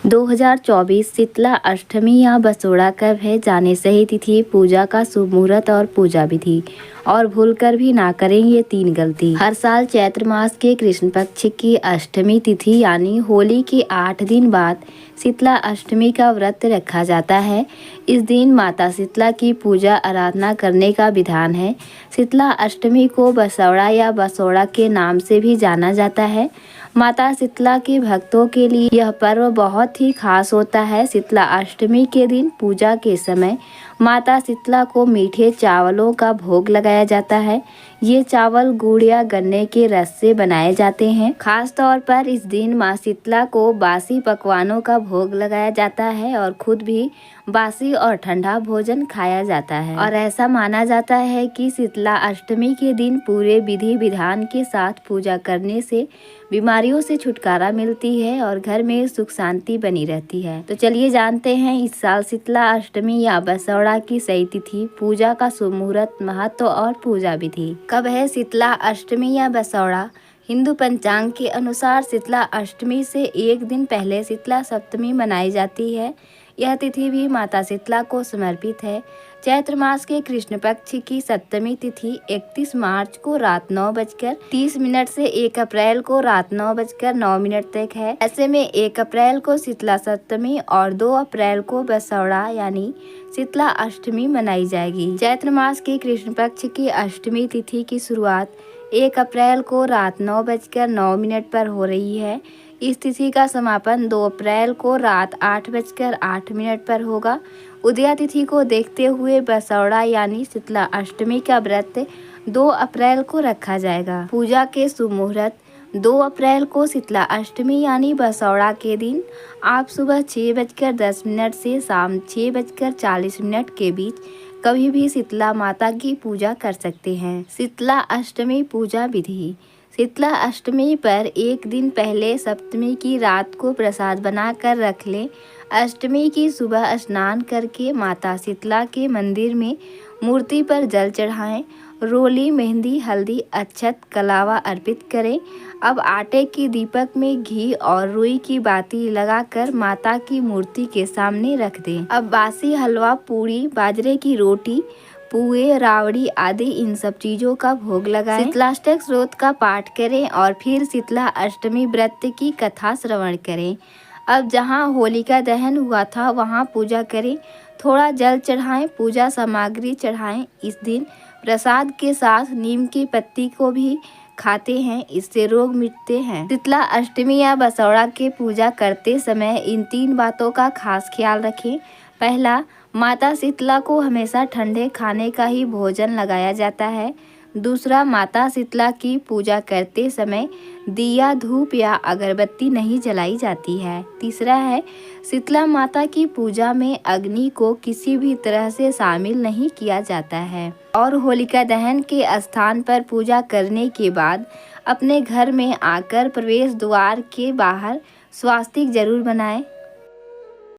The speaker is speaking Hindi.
2024 शीतला अष्टमी या बसोड़ा कब है, जाने सही तिथि, पूजा का शुभ मुहूर्त और पूजा विधि। और भूलकर भी ना करें ये 3 गलती। हर साल चैत्र मास के कृष्ण पक्ष की अष्टमी तिथि यानी होली के 8 दिन बाद शीतला अष्टमी का व्रत रखा जाता है। इस दिन माता शीतला की पूजा आराधना करने का विधान है। शीतला अष्टमी को बसौड़ा या बसोड़ा के नाम से भी जाना जाता है। माता शीतला के भक्तों के लिए यह पर्व बहुत ही खास होता है। शीतला अष्टमी के दिन पूजा के समय माता शीतला को मीठे चावलों का भोग लगाया जाता है। ये चावल गुड़ या गन्ने के रस से बनाए जाते हैं। खास तौर पर इस दिन माँ शीतला को बासी पकवानों का भोग लगाया जाता है और खुद भी बासी और ठंडा भोजन खाया जाता है। और ऐसा माना जाता है कि शीतला अष्टमी के दिन पूरे विधि विधान के साथ पूजा करने से बीमारियों से छुटकारा मिलती है और घर में सुख शांति बनी रहती है। तो चलिए जानते हैं इस साल शीतला अष्टमी या बसौड़ा की सही तिथि, पूजा का शुभ मुहूर्त, महत्व और पूजा विधि। कब है शीतला अष्टमी या बसौड़ा? हिंदू पंचांग के अनुसार शीतला अष्टमी से एक दिन पहले शीतला सप्तमी मनाई जाती है। यह तिथि भी माता शीतला को समर्पित है। चैत्र मास के कृष्ण पक्ष की सप्तमी तिथि 31 मार्च को रात 9:30 से 1 अप्रैल को रात 9:09 तक है। ऐसे में 1 अप्रैल को शीतला सप्तमी और 2 अप्रैल को बसौड़ा यानी शीतला अष्टमी मनाई जाएगी। चैत्र मास के कृष्ण पक्ष की अष्टमी तिथि की शुरुआत 1 अप्रैल को रात 9:09 पर हो रही है। इस तिथि का समापन 2 अप्रैल को रात 8:08 पर होगा। उदया तिथि को देखते हुए बसौड़ा यानी शीतला अष्टमी का व्रत 2 अप्रैल को रखा जाएगा। पूजा के शुभ मुहूर्त 2 अप्रैल को शीतला अष्टमी यानी बसौड़ा के दिन आप सुबह 6:10 से शाम 6:40 के बीच कभी भी शीतला माता की पूजा कर सकते हैं। शीतला अष्टमी पूजा विधि। शीतला अष्टमी पर एक दिन पहले सप्तमी की रात को प्रसाद बनाकर रख लें। अष्टमी की सुबह स्नान करके माता शीतला के मंदिर में मूर्ति पर जल चढ़ाएं। रोली, मेहंदी, हल्दी, अक्षत, कलावा अर्पित करें। अब आटे की दीपक में घी और रुई की बाती लगाकर माता की मूर्ति के सामने रख दें। अब बासी हलवा, पूरी, बाजरे की रोटी, पुए, रावड़ी आदि इन सब चीजों का भोग लगाएं। शीतलाष्टक स्तोत्र का पाठ करें और फिर शीतला अष्टमी व्रत की कथा श्रवण करें। अब जहां होलिका दहन हुआ था वहां पूजा करें। थोड़ा जल चढ़ाएं, पूजा सामग्री चढ़ाएं। इस दिन प्रसाद के साथ नीम की पत्ती को भी खाते हैं, इससे रोग मिटते हैं। शीतला अष्टमी या बसौड़ा के पूजा करते समय इन 3 बातों का खास ख्याल रखें। पहला, माता शीतला को हमेशा ठंडे खाने का ही भोजन लगाया जाता है। दूसरा, माता शीतला की पूजा करते समय दिया, धूप या अगरबत्ती नहीं जलाई जाती है। तीसरा है, शीतला माता की पूजा में अग्नि को किसी भी तरह से शामिल नहीं किया जाता है। और होलिका दहन के स्थान पर पूजा करने के बाद अपने घर में आकर प्रवेश द्वार के बाहर स्वास्तिक जरूर बनाएं।